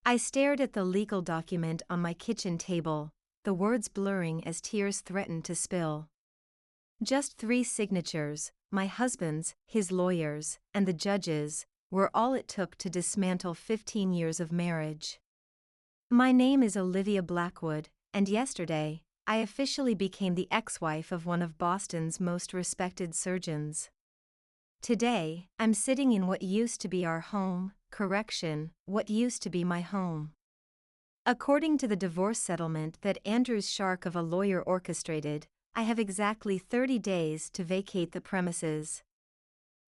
I stared at the legal document on my kitchen table, the words blurring as tears threatened to spill. Just 3 signatures, my husband's, his lawyer's, and the judge's, were all it took to dismantle 15 years of marriage. My name is Olivia Blackwood, and yesterday, I officially became the ex-wife of one of Boston's most respected surgeons. Today, I'm sitting in what used to be our home, what used to be my home. According to the divorce settlement that Andrew's shark of a lawyer orchestrated, I have exactly 30 days to vacate the premises.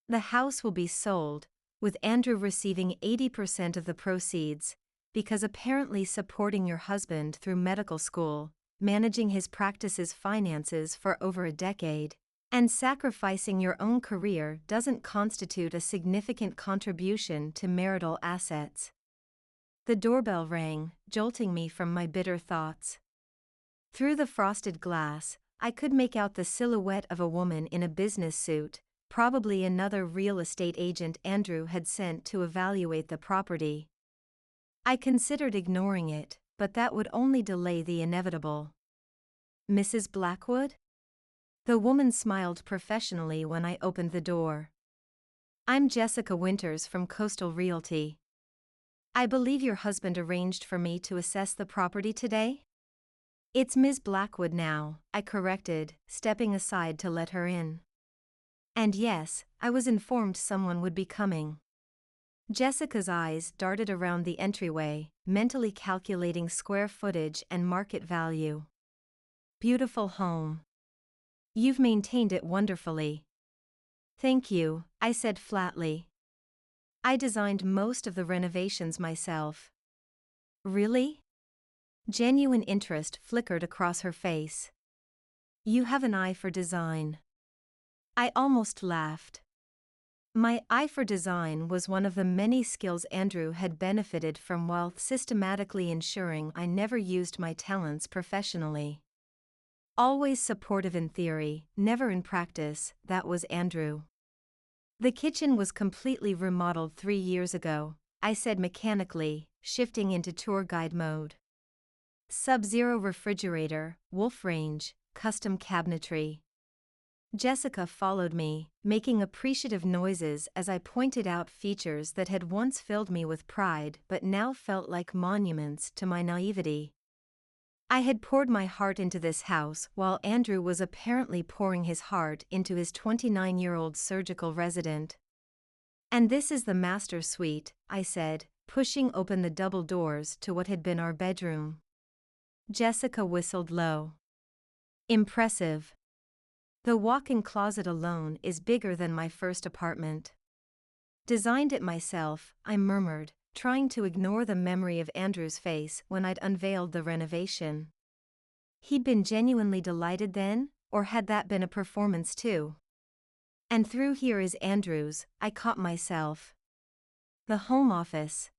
The house will be sold, with Andrew receiving 80% of the proceeds, because apparently supporting your husband through medical school, managing his practice's finances for over a decade, and sacrificing your own career doesn't constitute a significant contribution to marital assets. The doorbell rang, jolting me from my bitter thoughts. Through the frosted glass, I could make out the silhouette of a woman in a business suit, probably another real estate agent Andrew had sent to evaluate the property. I considered ignoring it, but that would only delay the inevitable. "Mrs. Blackwood?" The woman smiled professionally when I opened the door. "I'm Jessica Winters from Coastal Realty. I believe your husband arranged for me to assess the property today?" "It's Ms. Blackwood now," I corrected, stepping aside to let her in. "And yes, I was informed someone would be coming." Jessica's eyes darted around the entryway, mentally calculating square footage and market value. "Beautiful home. You've maintained it wonderfully." "Thank you," I said flatly. "I designed most of the renovations myself." "Really?" Genuine interest flickered across her face. "You have an eye for design." I almost laughed. My eye for design was one of the many skills Andrew had benefited from while systematically ensuring I never used my talents professionally. Always supportive in theory, never in practice, that was Andrew. "The kitchen was completely remodeled 3 years ago," I said mechanically, shifting into tour guide mode. "Sub-zero refrigerator, wolf range, custom cabinetry." Jessica followed me, making appreciative noises as I pointed out features that had once filled me with pride but now felt like monuments to my naivety. I had poured my heart into this house while Andrew was apparently pouring his heart into his 29-year-old surgical resident. "And this is the master suite," I said, pushing open the double doors to what had been our bedroom. Jessica whistled low. "Impressive. The walk-in closet alone is bigger than my first apartment." "Designed it myself," I murmured, trying to ignore the memory of Andrew's face when I'd unveiled the renovation. He'd been genuinely delighted then, or had that been a performance too? "And through here is Andrew's," I caught myself. "The home office."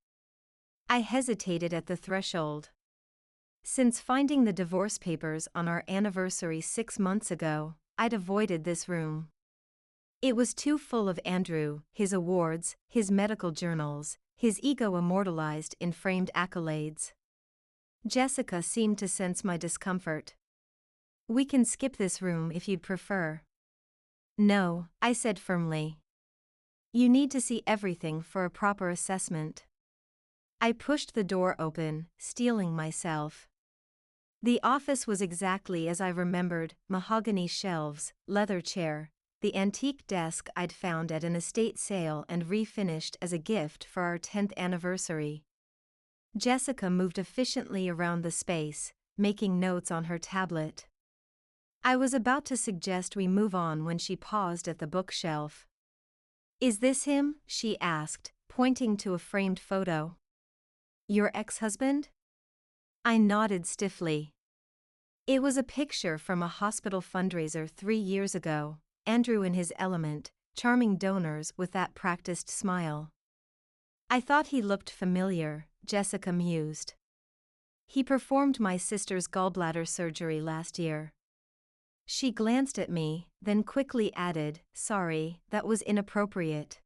I hesitated at the threshold. Since finding the divorce papers on our anniversary 6 months ago, I'd avoided this room. It was too full of Andrew, his awards, his medical journals, his ego immortalized in framed accolades. Jessica seemed to sense my discomfort. "We can skip this room if you'd prefer." "No," I said firmly. "You need to see everything for a proper assessment." I pushed the door open, steeling myself. The office was exactly as I remembered: mahogany shelves, leather chair, the antique desk I'd found at an estate sale and refinished as a gift for our 10th anniversary. Jessica moved efficiently around the space, making notes on her tablet. I was about to suggest we move on when she paused at the bookshelf. "Is this him?" she asked, pointing to a framed photo. "Your ex-husband?" I nodded stiffly. It was a picture from a hospital fundraiser 3 years ago, Andrew in his element, charming donors with that practiced smile. "I thought he looked familiar," Jessica mused. "He performed my sister's gallbladder surgery last year." She glanced at me, then quickly added, "Sorry, that was inappropriate."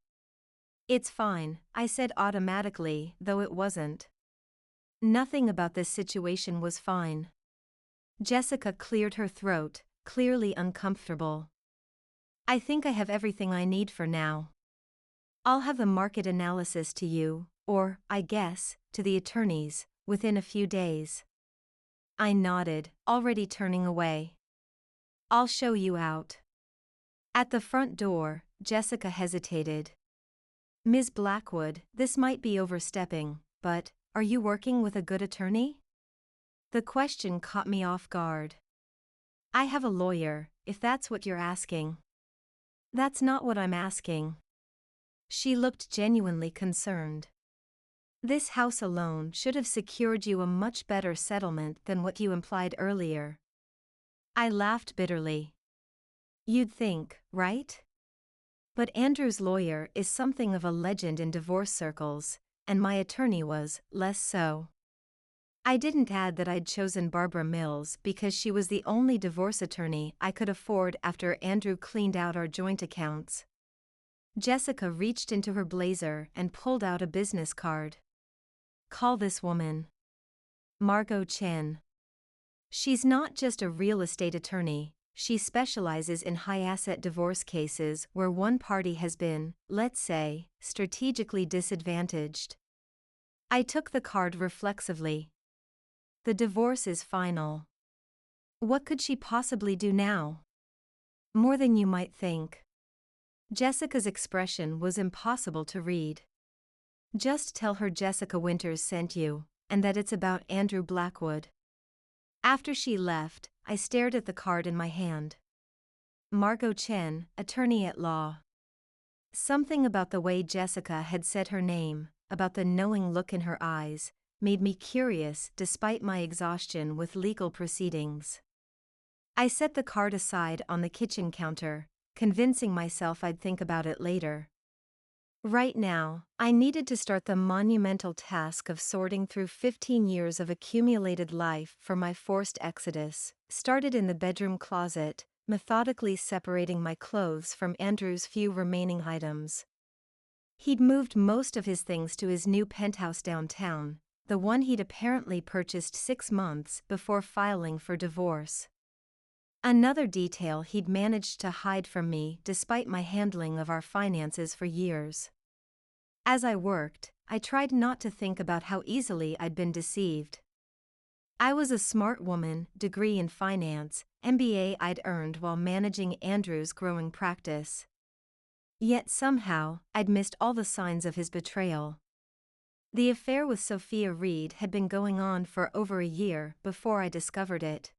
"It's fine," I said automatically, though it wasn't. Nothing about this situation was fine. Jessica cleared her throat, clearly uncomfortable. I think I have everything I need for now. I'll have the market analysis to you, or, I guess, to the attorneys, within a few days. I nodded, already turning away. I'll show you out. At the front door, Jessica hesitated. Ms. Blackwood, this might be overstepping, but, are you working with a good attorney? The question caught me off guard. I have a lawyer, if that's what you're asking. That's not what I'm asking. She looked genuinely concerned. This house alone should have secured you a much better settlement than what you implied earlier. I laughed bitterly. You'd think, right? But Andrew's lawyer is something of a legend in divorce circles, and my attorney was less so. I didn't add that I'd chosen Barbara Mills because she was the only divorce attorney I could afford after Andrew cleaned out our joint accounts. Jessica reached into her blazer and pulled out a business card. Call this woman Margot Chen. She's not just a real estate attorney, she specializes in high-asset divorce cases where one party has been, let's say, strategically disadvantaged. I took the card reflexively. The divorce is final. What could she possibly do now? More than you might think. Jessica's expression was impossible to read. Just tell her Jessica Winters sent you, and that it's about Andrew Blackwood. After she left, I stared at the card in my hand. Margot Chen, attorney at law. Something about the way Jessica had said her name, about the knowing look in her eyes, made me curious despite my exhaustion with legal proceedings. I set the card aside on the kitchen counter, convincing myself I'd think about it later. Right now, I needed to start the monumental task of sorting through 15 years of accumulated life for my forced exodus, started in the bedroom closet, methodically separating my clothes from Andrew's few remaining items. He'd moved most of his things to his new penthouse downtown, the one he'd apparently purchased 6 months before filing for divorce. Another detail he'd managed to hide from me despite my handling of our finances for years. As I worked, I tried not to think about how easily I'd been deceived. I was a smart woman, degree in finance, MBA I'd earned while managing Andrew's growing practice. Yet somehow, I'd missed all the signs of his betrayal. The affair with Sophia Reed had been going on for over a year before I discovered it.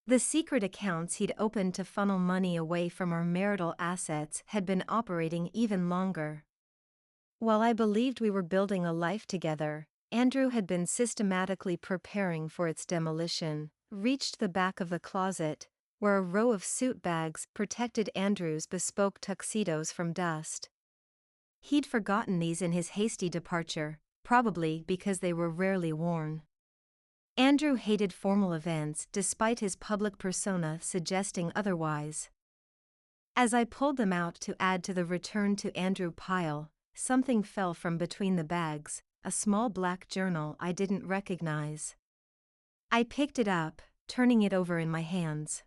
The secret accounts he'd opened to funnel money away from our marital assets had been operating even longer. While I believed we were building a life together, Andrew had been systematically preparing for its demolition, reached the back of the closet, where a row of suit bags protected Andrew's bespoke tuxedos from dust. He'd forgotten these in his hasty departure, probably because they were rarely worn. Andrew hated formal events despite his public persona suggesting otherwise. As I pulled them out to add to the return to Andrew pile, something fell from between the bags, a small black journal I didn't recognize. I picked it up, turning it over in my hands.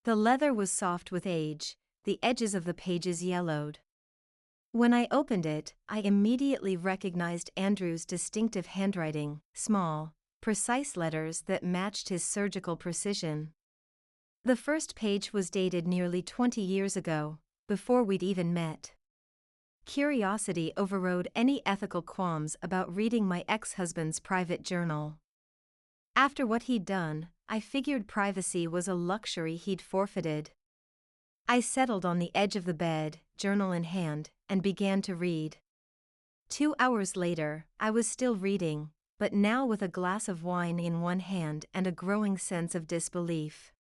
The leather was soft with age, the edges of the pages yellowed. When I opened it, I immediately recognized Andrew's distinctive handwriting, small, precise letters that matched his surgical precision. The first page was dated nearly 20 years ago, before we'd even met. Curiosity overrode any ethical qualms about reading my ex-husband's private journal. After what he'd done, I figured privacy was a luxury he'd forfeited. I settled on the edge of the bed, journal in hand, and began to read. 2 hours later, I was still reading, but now with a glass of wine in one hand and a growing sense of disbelief.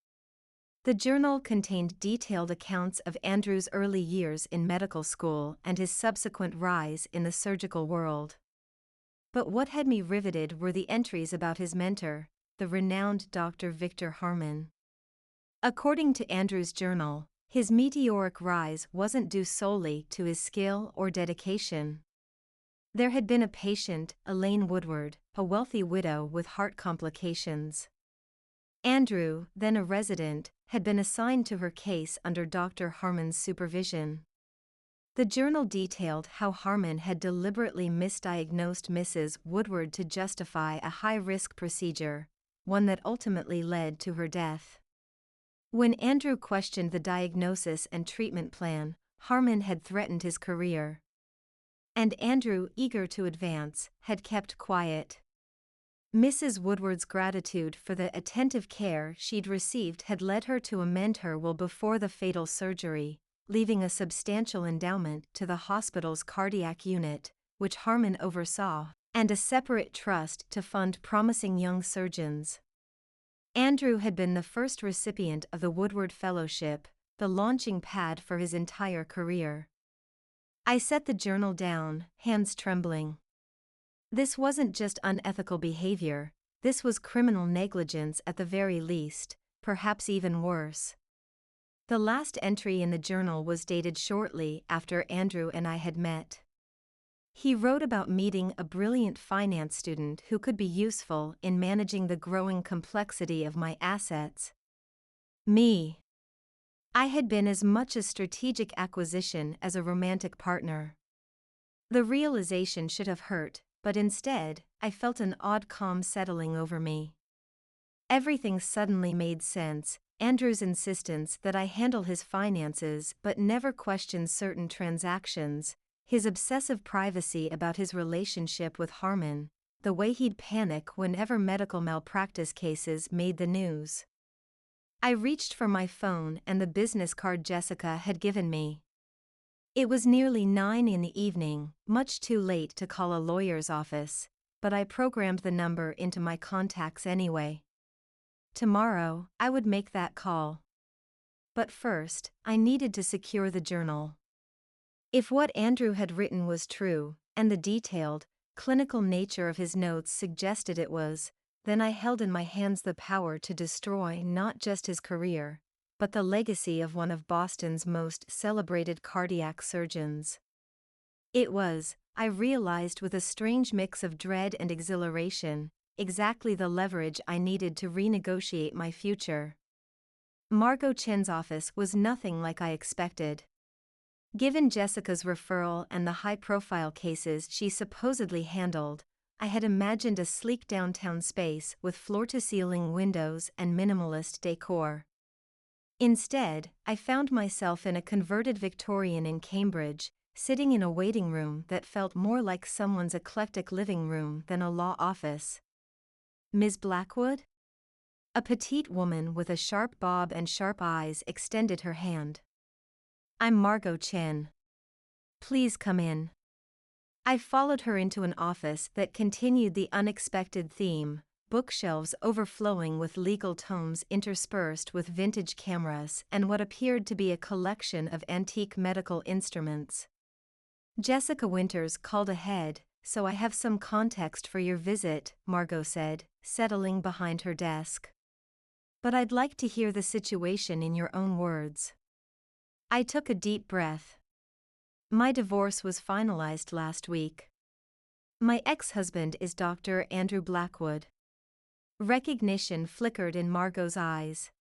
The journal contained detailed accounts of Andrew's early years in medical school and his subsequent rise in the surgical world. But what had me riveted were the entries about his mentor, the renowned Dr. Victor Harmon. According to Andrew's journal, his meteoric rise wasn't due solely to his skill or dedication. There had been a patient, Elaine Woodward, a wealthy widow with heart complications. Andrew, then a resident, had been assigned to her case under Dr. Harmon's supervision. The journal detailed how Harmon had deliberately misdiagnosed Mrs. Woodward to justify a high-risk procedure, one that ultimately led to her death. When Andrew questioned the diagnosis and treatment plan, Harmon had threatened his career. And Andrew, eager to advance, had kept quiet. Mrs. Woodward's gratitude for the attentive care she'd received had led her to amend her will before the fatal surgery, leaving a substantial endowment to the hospital's cardiac unit, which Harmon oversaw, and a separate trust to fund promising young surgeons. Andrew had been the first recipient of the Woodward Fellowship, the launching pad for his entire career. I set the journal down, hands trembling. This wasn't just unethical behavior, this was criminal negligence at the very least, perhaps even worse. The last entry in the journal was dated shortly after Andrew and I had met. He wrote about meeting a brilliant finance student who could be useful in managing the growing complexity of my assets. Me. I had been as much a strategic acquisition as a romantic partner. The realization should have hurt, but instead, I felt an odd calm settling over me. Everything suddenly made sense. Andrew's insistence that I handle his finances but never question certain transactions, his obsessive privacy about his relationship with Harmon, the way he'd panic whenever medical malpractice cases made the news. I reached for my phone and the business card Jessica had given me. It was nearly 9 in the evening, much too late to call a lawyer's office, but I programmed the number into my contacts anyway. Tomorrow, I would make that call. But first, I needed to secure the journal. If what Andrew had written was true, and the detailed, clinical nature of his notes suggested it was, then I held in my hands the power to destroy not just his career, but the legacy of one of Boston's most celebrated cardiac surgeons. It was, I realized with a strange mix of dread and exhilaration, exactly the leverage I needed to renegotiate my future. Margot Chen's office was nothing like I expected. Given Jessica's referral and the high-profile cases she supposedly handled, I had imagined a sleek downtown space with floor-to-ceiling windows and minimalist decor. Instead, I found myself in a converted Victorian in Cambridge, sitting in a waiting room that felt more like someone's eclectic living room than a law office. Ms. Blackwood? A petite woman with a sharp bob and sharp eyes extended her hand. I'm Margot Chen. Please come in. I followed her into an office that continued the unexpected theme, bookshelves overflowing with legal tomes interspersed with vintage cameras and what appeared to be a collection of antique medical instruments. Jessica Winters called ahead, so I have some context for your visit, Margot said, settling behind her desk. But I'd like to hear the situation in your own words. I took a deep breath. My divorce was finalized last week. My ex-husband is Dr. Andrew Blackwood. Recognition flickered in Margot's eyes.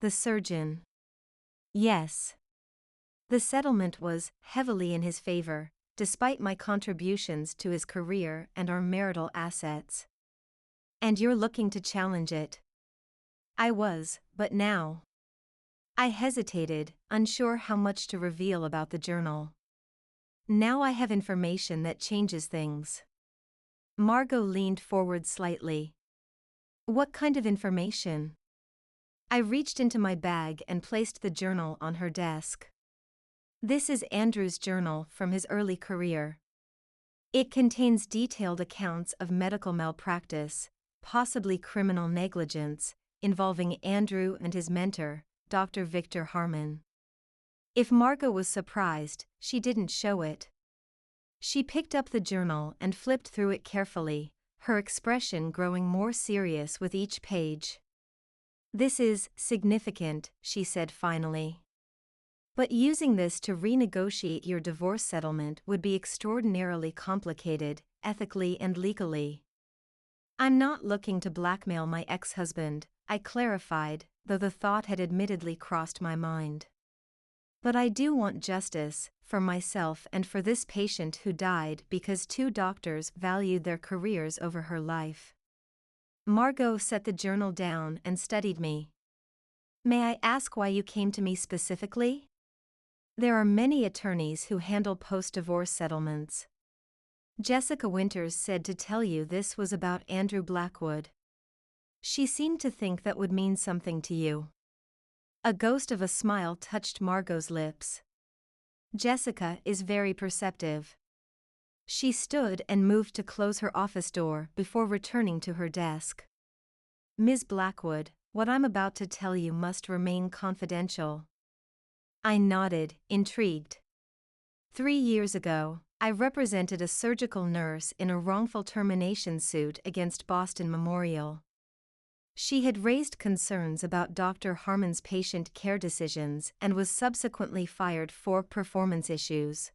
The surgeon. Yes. The settlement was heavily in his favor, despite my contributions to his career and our marital assets. And you're looking to challenge it. I was, but now. I hesitated, unsure how much to reveal about the journal. Now I have information that changes things. Margot leaned forward slightly. What kind of information? I reached into my bag and placed the journal on her desk. This is Andrew's journal from his early career. It contains detailed accounts of medical malpractice, possibly criminal negligence, involving Andrew and his mentor, Dr. Victor Harmon. If Margot was surprised, she didn't show it. She picked up the journal and flipped through it carefully, her expression growing more serious with each page. This is significant, she said finally. But using this to renegotiate your divorce settlement would be extraordinarily complicated, ethically and legally. I'm not looking to blackmail my ex-husband, I clarified, though the thought had admittedly crossed my mind. But I do want justice, for myself and for this patient who died because two doctors valued their careers over her life. Margot set the journal down and studied me. May I ask why you came to me specifically? There are many attorneys who handle post-divorce settlements. Jessica Winters said to tell you this was about Andrew Blackwood. She seemed to think that would mean something to you. A ghost of a smile touched Margot's lips. Jessica is very perceptive. She stood and moved to close her office door before returning to her desk. Ms. Blackwood, what I'm about to tell you must remain confidential. I nodded, intrigued. 3 years ago, I represented a surgical nurse in a wrongful termination suit against Boston Memorial. She had raised concerns about Dr. Harmon's patient care decisions and was subsequently fired for performance issues.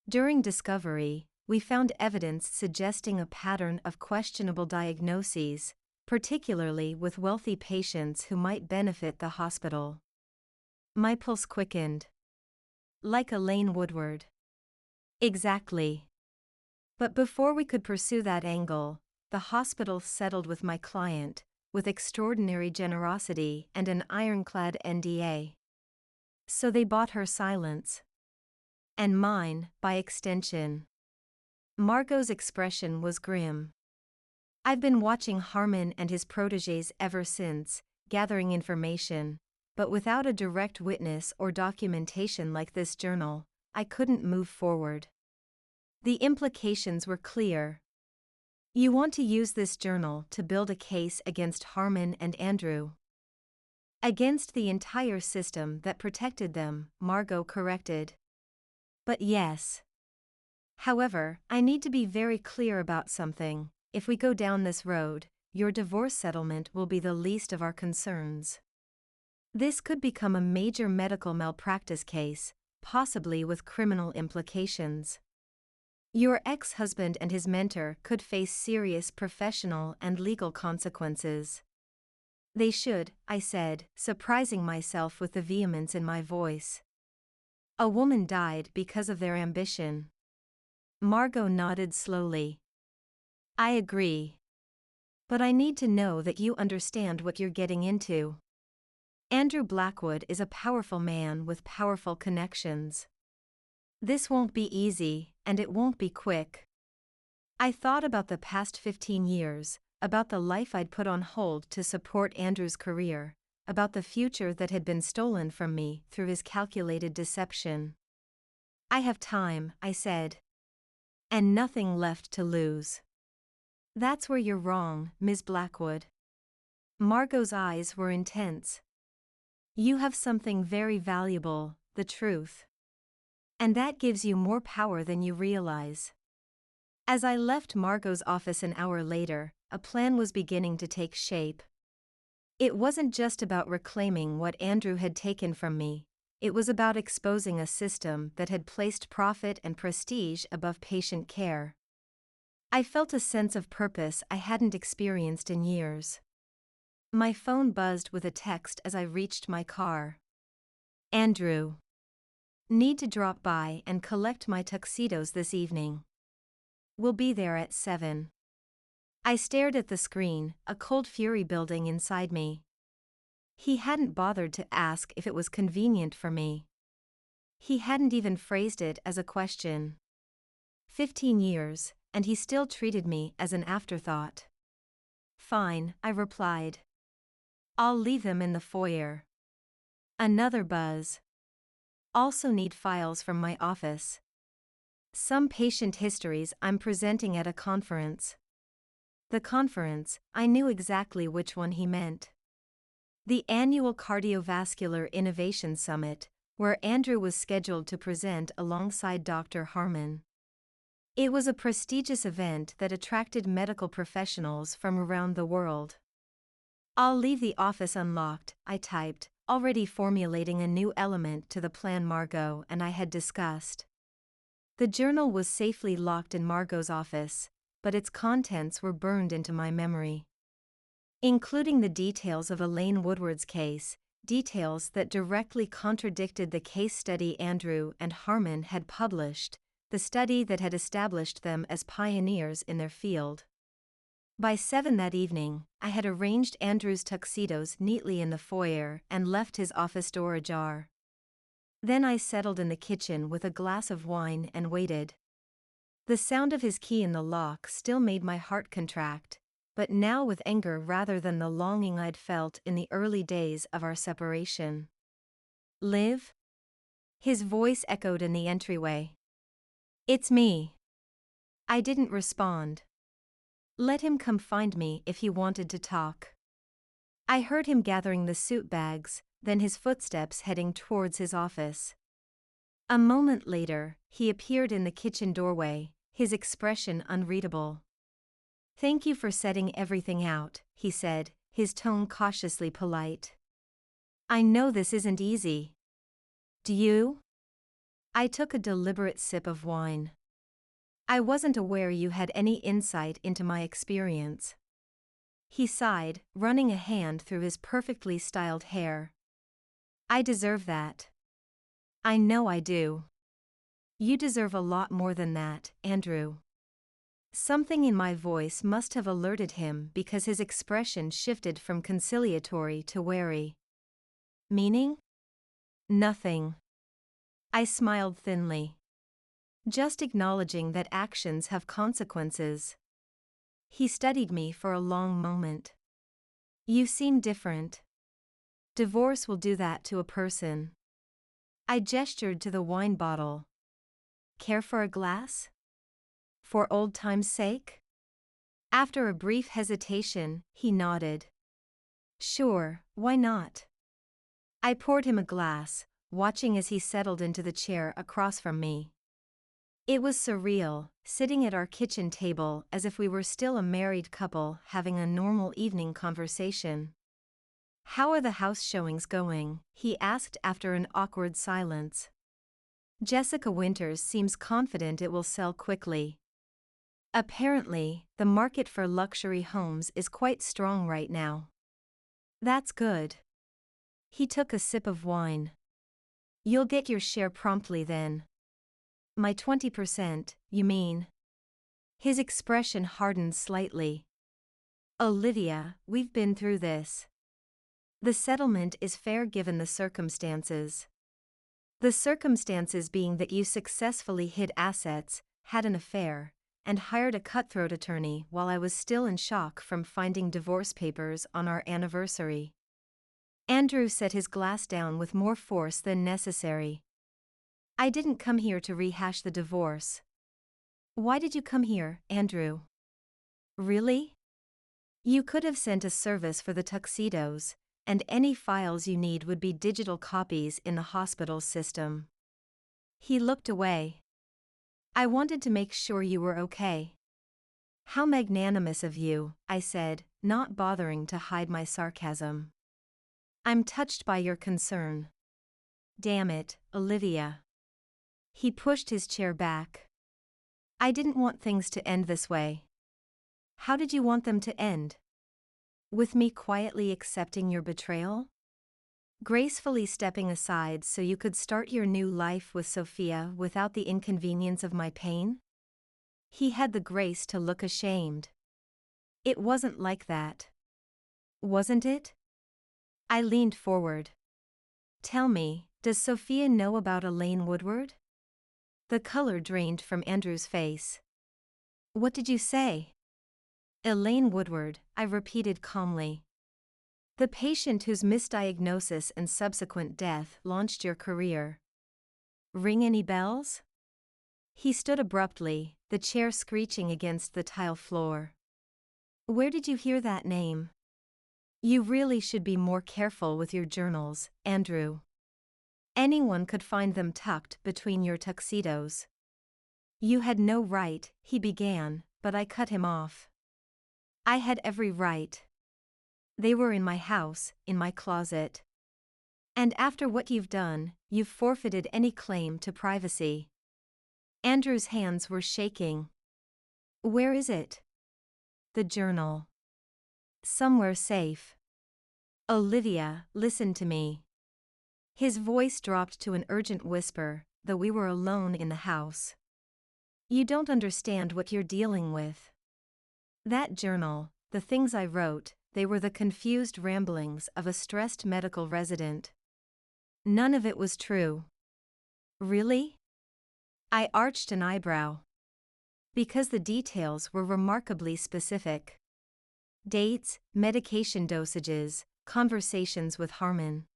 During discovery, we found evidence suggesting a pattern of questionable diagnoses, particularly with wealthy patients who might benefit the hospital. My pulse quickened. Like Elaine Woodward. Exactly. But before we could pursue that angle, the hospital settled with my client, with extraordinary generosity and an ironclad NDA. So they bought her silence. And mine, by extension. Margot's expression was grim. I've been watching Harmon and his protégés ever since, gathering information, but without a direct witness or documentation like this journal, I couldn't move forward. The implications were clear. You want to use this journal to build a case against Harmon and Andrew. Against the entire system that protected them, Margot corrected. But yes. However, I need to be very clear about something. If we go down this road, your divorce settlement will be the least of our concerns. This could become a major medical malpractice case, possibly with criminal implications. Your ex-husband and his mentor could face serious professional and legal consequences. They should, I said, surprising myself with the vehemence in my voice. A woman died because of their ambition. Margot nodded slowly. I agree. But I need to know that you understand what you're getting into. Andrew Blackwood is a powerful man with powerful connections. This won't be easy, and it won't be quick. I thought about the past 15 years, about the life I'd put on hold to support Andrew's career, about the future that had been stolen from me through his calculated deception. I have time, I said. And nothing left to lose. That's where you're wrong, Ms. Blackwood. Margot's eyes were intense. You have something very valuable, the truth. And that gives you more power than you realize. As I left Margot's office an hour later, a plan was beginning to take shape. It wasn't just about reclaiming what Andrew had taken from me, it was about exposing a system that had placed profit and prestige above patient care. I felt a sense of purpose I hadn't experienced in years. My phone buzzed with a text as I reached my car. Andrew. Need to drop by and collect my tuxedos this evening. We'll be there at 7. I stared at the screen, a cold fury building inside me. He hadn't bothered to ask if it was convenient for me. He hadn't even phrased it as a question. 15 years, and he still treated me as an afterthought. Fine, I replied. I'll leave them in the foyer. Another buzz. Also need files from my office. Some patient histories I'm presenting at a conference. The conference, I knew exactly which one he meant. The annual Cardiovascular Innovation Summit, where Andrew was scheduled to present alongside Dr. Harmon. It was a prestigious event that attracted medical professionals from around the world. I'll leave the office unlocked, I typed, already formulating a new element to the plan Margot and I had discussed. The journal was safely locked in Margot's office, but its contents were burned into my memory. Including the details of Elaine Woodward's case, details that directly contradicted the case study Andrew and Harmon had published, the study that had established them as pioneers in their field. By 7 that evening, I had arranged Andrew's tuxedos neatly in the foyer and left his office door ajar. Then I settled in the kitchen with a glass of wine and waited. The sound of his key in the lock still made my heart contract, but now with anger rather than the longing I'd felt in the early days of our separation. "Liv?" His voice echoed in the entryway. "It's me." I didn't respond. Let him come find me if he wanted to talk. I heard him gathering the suit bags, then his footsteps heading towards his office. A moment later, he appeared in the kitchen doorway, his expression unreadable. "Thank you for setting everything out," he said, his tone cautiously polite. "I know this isn't easy. Do you?" I took a deliberate sip of wine. "I wasn't aware you had any insight into my experience." He sighed, running a hand through his perfectly styled hair. "I deserve that." "I know I do. You deserve a lot more than that, Andrew." Something in my voice must have alerted him because his expression shifted from conciliatory to wary. "Meaning?" "Nothing." I smiled thinly. "Just acknowledging that actions have consequences." He studied me for a long moment. "You seem different. Divorce will do that to a person." I gestured to the wine bottle. "Care for a glass? For old time's sake?" After a brief hesitation, he nodded. "Sure, why not?" I poured him a glass, watching as he settled into the chair across from me. It was surreal, sitting at our kitchen table as if we were still a married couple having a normal evening conversation. "How are the house showings going?" he asked after an awkward silence. "Jessica Winters seems confident it will sell quickly." "Apparently, the market for luxury homes is quite strong right now." "That's good." He took a sip of wine. "You'll get your share promptly then." "My 20%, you mean?" His expression hardened slightly. "Olivia, we've been through this. The settlement is fair given the circumstances." The circumstances being that you successfully hid assets, had an affair, and hired a cutthroat attorney while I was still in shock from finding divorce papers on our anniversary. Andrew set his glass down with more force than necessary. "I didn't come here to rehash the divorce." "Why did you come here, Andrew?" "Really? You could have sent a service for the tuxedos, and any files you need would be digital copies in the hospital system." He looked away. "I wanted to make sure you were okay." "How magnanimous of you," I said, not bothering to hide my sarcasm. "I'm touched by your concern." "Damn it, Olivia." He pushed his chair back. "I didn't want things to end this way." "How did you want them to end?" "With me quietly accepting your betrayal? Gracefully stepping aside so you could start your new life with Sophia without the inconvenience of my pain?" He had the grace to look ashamed. "It wasn't like that." "Wasn't it?" I leaned forward. "Tell me, does Sophia know about Elaine Woodward?" The color drained from Andrew's face. "What did you say?" "Elaine Woodward," I repeated calmly. "The patient whose misdiagnosis and subsequent death launched your career. Ring any bells?" He stood abruptly, the chair screeching against the tile floor. "Where did you hear that name?" "You really should be more careful with your journals, Andrew. Anyone could find them tucked between your tuxedos." "You had no right," he began, but I cut him off. "I had every right. They were in my house, in my closet." And after what you've done, you've forfeited any claim to privacy. Andrew's hands were shaking. Where is it? The journal. Somewhere safe. Olivia, listen to me. His voice dropped to an urgent whisper, though we were alone in the house. You don't understand what you're dealing with. That journal, the things I wrote, they were the confused ramblings of a stressed medical resident. None of it was true. Really? I arched an eyebrow. Because the details were remarkably specific. Dates, medication dosages, conversations with Harmon.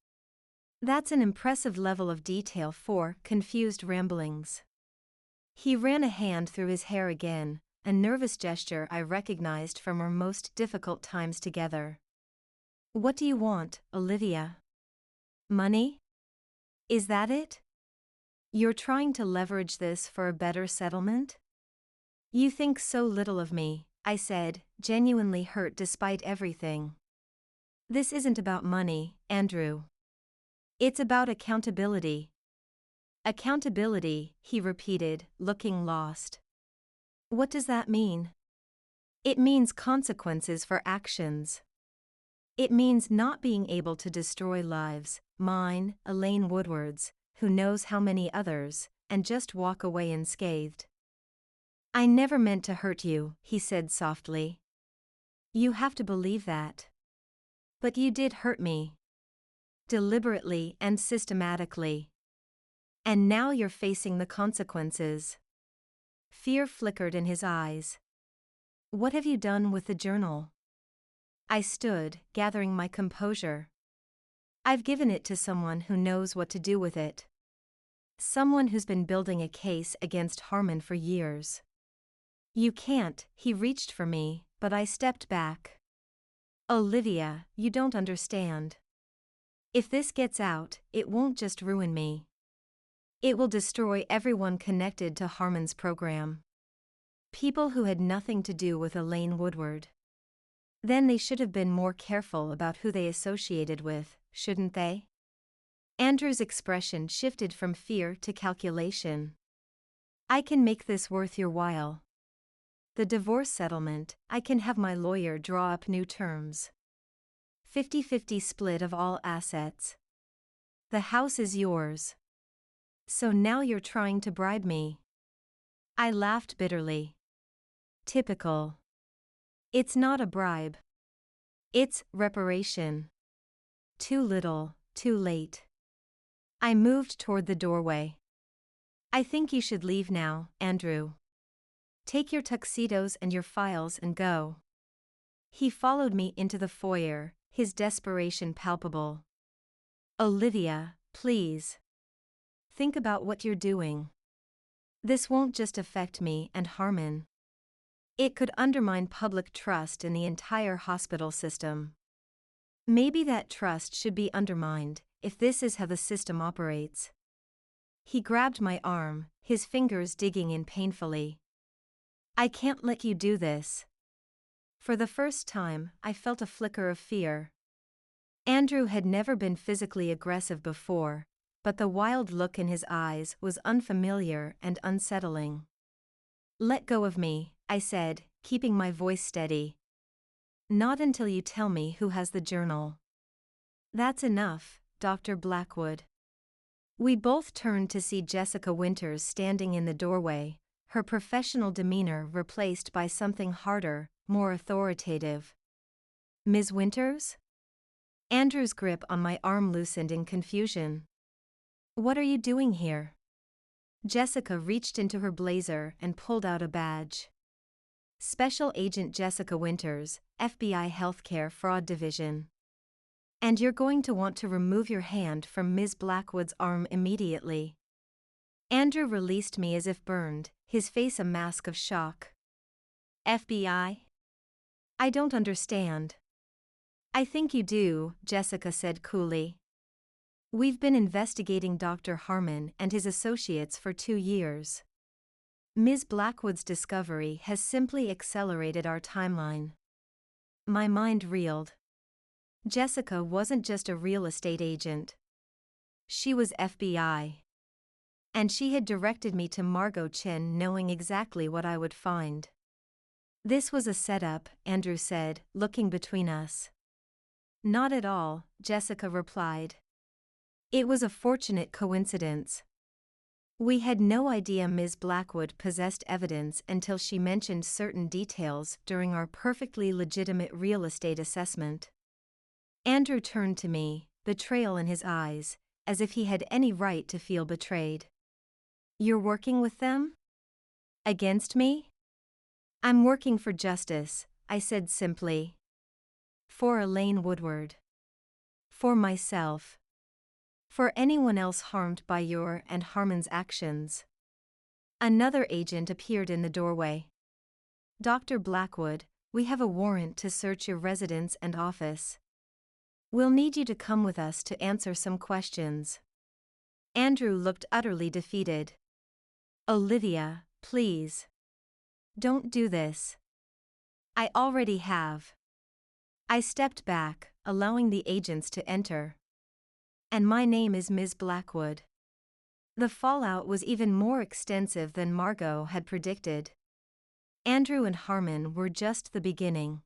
That's an impressive level of detail for confused ramblings. He ran a hand through his hair again, a nervous gesture I recognized from our most difficult times together. What do you want, Olivia? Money? Is that it? You're trying to leverage this for a better settlement? You think so little of me, I said, genuinely hurt despite everything. This isn't about money, Andrew. It's about accountability. Accountability, he repeated, looking lost. What does that mean? It means consequences for actions. It means not being able to destroy lives, mine, Elaine Woodward's, who knows how many others, and just walk away unscathed. I never meant to hurt you, he said softly. You have to believe that. But you did hurt me. Deliberately and systematically. And now you're facing the consequences. Fear flickered in his eyes. What have you done with the journal? I stood, gathering my composure. I've given it to someone who knows what to do with it. Someone who's been building a case against Harmon for years. You can't, he reached for me, but I stepped back. Olivia, you don't understand. If this gets out, it won't just ruin me. It will destroy everyone connected to Harmon's program. People who had nothing to do with Elaine Woodward. Then they should have been more careful about who they associated with, shouldn't they? Andrew's expression shifted from fear to calculation. I can make this worth your while. The divorce settlement, I can have my lawyer draw up new terms. 50-50 split of all assets. The house is yours. So now you're trying to bribe me. I laughed bitterly. Typical. It's not a bribe. It's reparation. Too little, too late. I moved toward the doorway. I think you should leave now, Andrew. Take your tuxedos and your files and go. He followed me into the foyer, his desperation palpable. Olivia, please. Think about what you're doing. This won't just affect me and Harmon. It could undermine public trust in the entire hospital system. Maybe that trust should be undermined, if this is how the system operates. He grabbed my arm, his fingers digging in painfully. I can't let you do this. For the first time, I felt a flicker of fear. Andrew had never been physically aggressive before, but the wild look in his eyes was unfamiliar and unsettling. Let go of me, I said, keeping my voice steady. Not until you tell me who has the journal. That's enough, Dr. Blackwood. We both turned to see Jessica Winters standing in the doorway, her professional demeanor replaced by something harder, more authoritative. Ms. Winters? Andrew's grip on my arm loosened in confusion. What are you doing here? Jessica reached into her blazer and pulled out a badge. Special Agent Jessica Winters, FBI Healthcare Fraud Division. And you're going to want to remove your hand from Ms. Blackwood's arm immediately. Andrew released me as if burned, his face a mask of shock. FBI? I don't understand. I think you do, Jessica said coolly. We've been investigating Dr. Harmon and his associates for 2 years. Ms. Blackwood's discovery has simply accelerated our timeline. My mind reeled. Jessica wasn't just a real estate agent. She was FBI. And she had directed me to Margot Chen, knowing exactly what I would find. This was a setup, Andrew said, looking between us. Not at all, Jessica replied. It was a fortunate coincidence. We had no idea Ms. Blackwood possessed evidence until she mentioned certain details during our perfectly legitimate real estate assessment. Andrew turned to me, betrayal in his eyes, as if he had any right to feel betrayed. You're working with them? Against me? I'm working for justice, I said simply. For Elaine Woodward. For myself. For anyone else harmed by your and Harmon's actions. Another agent appeared in the doorway. Dr. Blackwood, we have a warrant to search your residence and office. We'll need you to come with us to answer some questions. Andrew looked utterly defeated. Olivia, please. Don't do this. I already have. I stepped back, allowing the agents to enter. And my name is Ms. Blackwood. The fallout was even more extensive than Margot had predicted. Andrew and Harmon were just the beginning.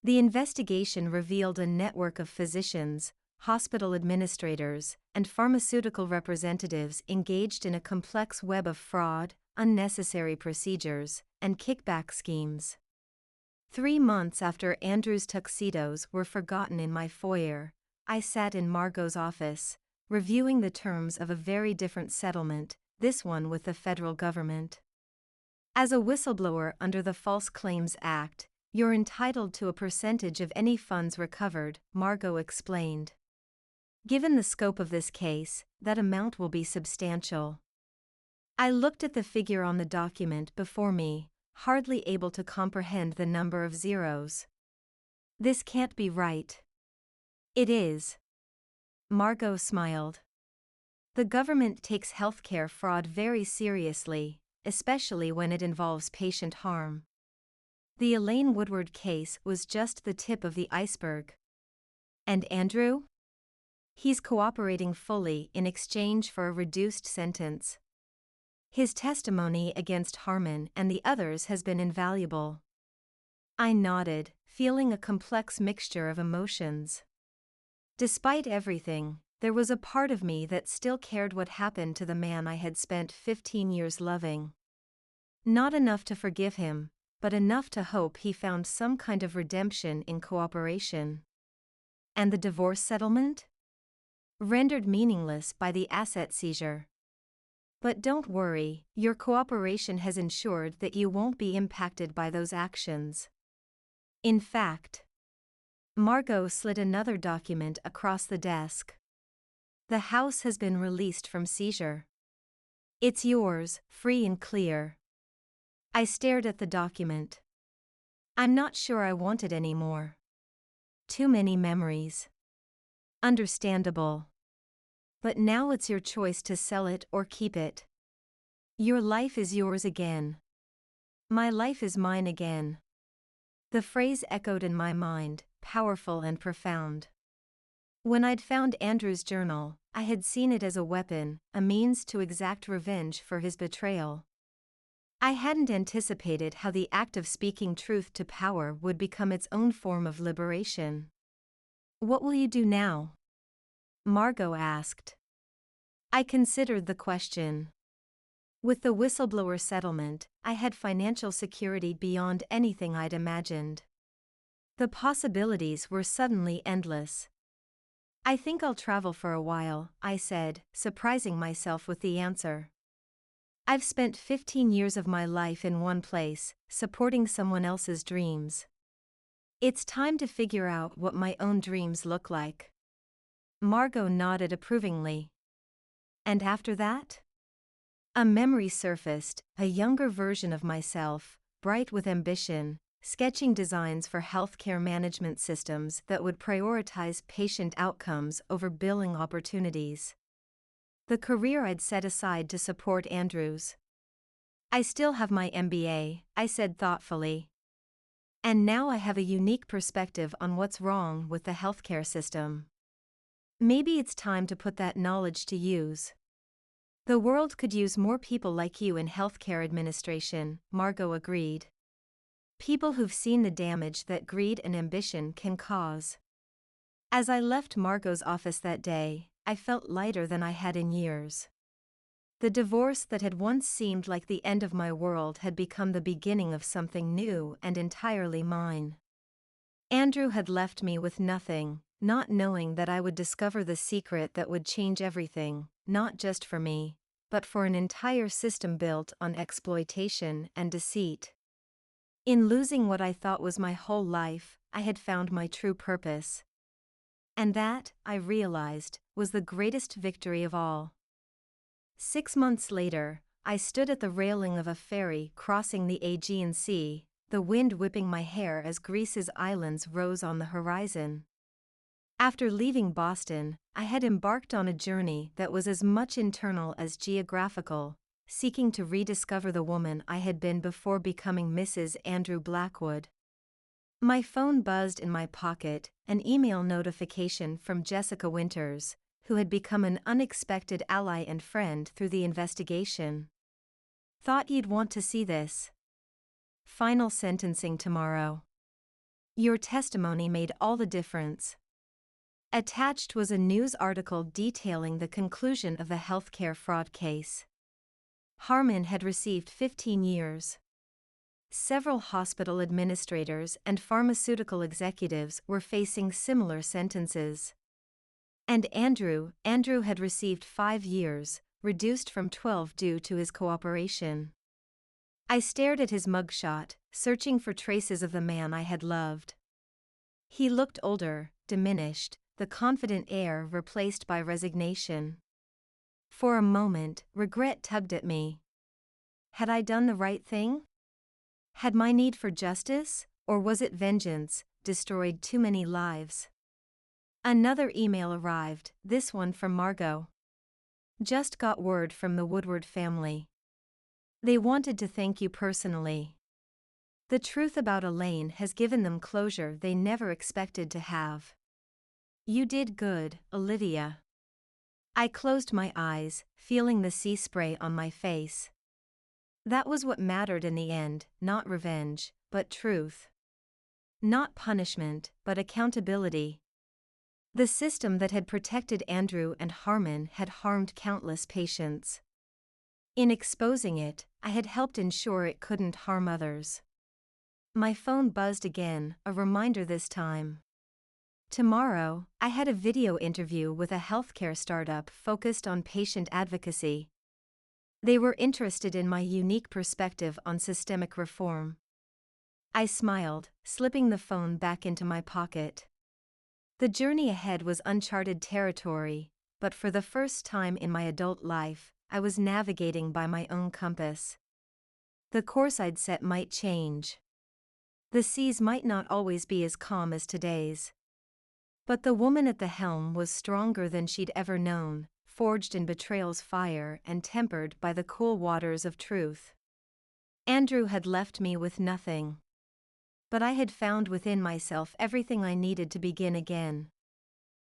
The investigation revealed a network of physicians, hospital administrators, and pharmaceutical representatives engaged in a complex web of fraud, unnecessary procedures, and kickback schemes. 3 months after Andrew's tuxedos were forgotten in my foyer, I sat in Margot's office, reviewing the terms of a very different settlement, this one with the federal government. As a whistleblower under the False Claims Act, you're entitled to a percentage of any funds recovered, Margot explained. Given the scope of this case, that amount will be substantial. I looked at the figure on the document before me, hardly able to comprehend the number of zeros. This can't be right. It is. Margot smiled. The government takes healthcare fraud very seriously, especially when it involves patient harm. The Elaine Woodward case was just the tip of the iceberg. And Andrew? He's cooperating fully in exchange for a reduced sentence. His testimony against Harmon and the others has been invaluable. I nodded, feeling a complex mixture of emotions. Despite everything, there was a part of me that still cared what happened to the man I had spent 15 years loving. Not enough to forgive him, but enough to hope he found some kind of redemption in cooperation. And the divorce settlement? Rendered meaningless by the asset seizure. But don't worry, your cooperation has ensured that you won't be impacted by those actions. In fact, Margot slid another document across the desk. The house has been released from seizure. It's yours, free and clear. I stared at the document. I'm not sure I want it anymore. Too many memories. Understandable. But now it's your choice to sell it or keep it. Your life is yours again. My life is mine again. The phrase echoed in my mind, powerful and profound. When I'd found Andrew's journal, I had seen it as a weapon, a means to exact revenge for his betrayal. I hadn't anticipated how the act of speaking truth to power would become its own form of liberation. What will you do now? Margot asked. I considered the question. With the whistleblower settlement, I had financial security beyond anything I'd imagined. The possibilities were suddenly endless. I think I'll travel for a while, I said, surprising myself with the answer. I've spent 15 years of my life in one place, supporting someone else's dreams. It's time to figure out what my own dreams look like. Margot nodded approvingly. And after that? A memory surfaced, a younger version of myself, bright with ambition, sketching designs for healthcare management systems that would prioritize patient outcomes over billing opportunities. The career I'd set aside to support Andrew's. I still have my MBA, I said thoughtfully. And now I have a unique perspective on what's wrong with the healthcare system. Maybe it's time to put that knowledge to use. The world could use more people like you in healthcare administration, Margot agreed. People who've seen the damage that greed and ambition can cause. As I left Margot's office that day, I felt lighter than I had in years. The divorce that had once seemed like the end of my world had become the beginning of something new and entirely mine. Andrew had left me with nothing, not knowing that I would discover the secret that would change everything, not just for me, but for an entire system built on exploitation and deceit. In losing what I thought was my whole life, I had found my true purpose. And that, I realized, was the greatest victory of all. 6 months later, I stood at the railing of a ferry crossing the Aegean Sea, the wind whipping my hair as Greece's islands rose on the horizon. After leaving Boston, I had embarked on a journey that was as much internal as geographical, seeking to rediscover the woman I had been before becoming Mrs. Andrew Blackwood. My phone buzzed in my pocket, an email notification from Jessica Winters, who had become an unexpected ally and friend through the investigation. Thought you'd want to see this. Final sentencing tomorrow. Your testimony made all the difference. Attached was a news article detailing the conclusion of the healthcare fraud case. Harmon had received 15 years. Several hospital administrators and pharmaceutical executives were facing similar sentences. And Andrew had received 5 years, reduced from 12 due to his cooperation. I stared at his mugshot, searching for traces of the man I had loved. He looked older, diminished, the confident air replaced by resignation. For a moment, regret tugged at me. Had I done the right thing? Had my need for justice, or was it vengeance, destroyed too many lives? Another email arrived, this one from Margot. Just got word from the Woodward family. They wanted to thank you personally. The truth about Elaine has given them closure they never expected to have. You did good, Olivia. I closed my eyes, feeling the sea spray on my face. That was what mattered in the end, not revenge, but truth. Not punishment, but accountability. The system that had protected Andrew and Harmon had harmed countless patients. In exposing it, I had helped ensure it couldn't harm others. My phone buzzed again, a reminder this time. Tomorrow, I had a video interview with a healthcare startup focused on patient advocacy. They were interested in my unique perspective on systemic reform. I smiled, slipping the phone back into my pocket. The journey ahead was uncharted territory, but for the first time in my adult life, I was navigating by my own compass. The course I'd set might change. The seas might not always be as calm as today's. But the woman at the helm was stronger than she'd ever known, forged in betrayal's fire and tempered by the cool waters of truth. Andrew had left me with nothing. But I had found within myself everything I needed to begin again.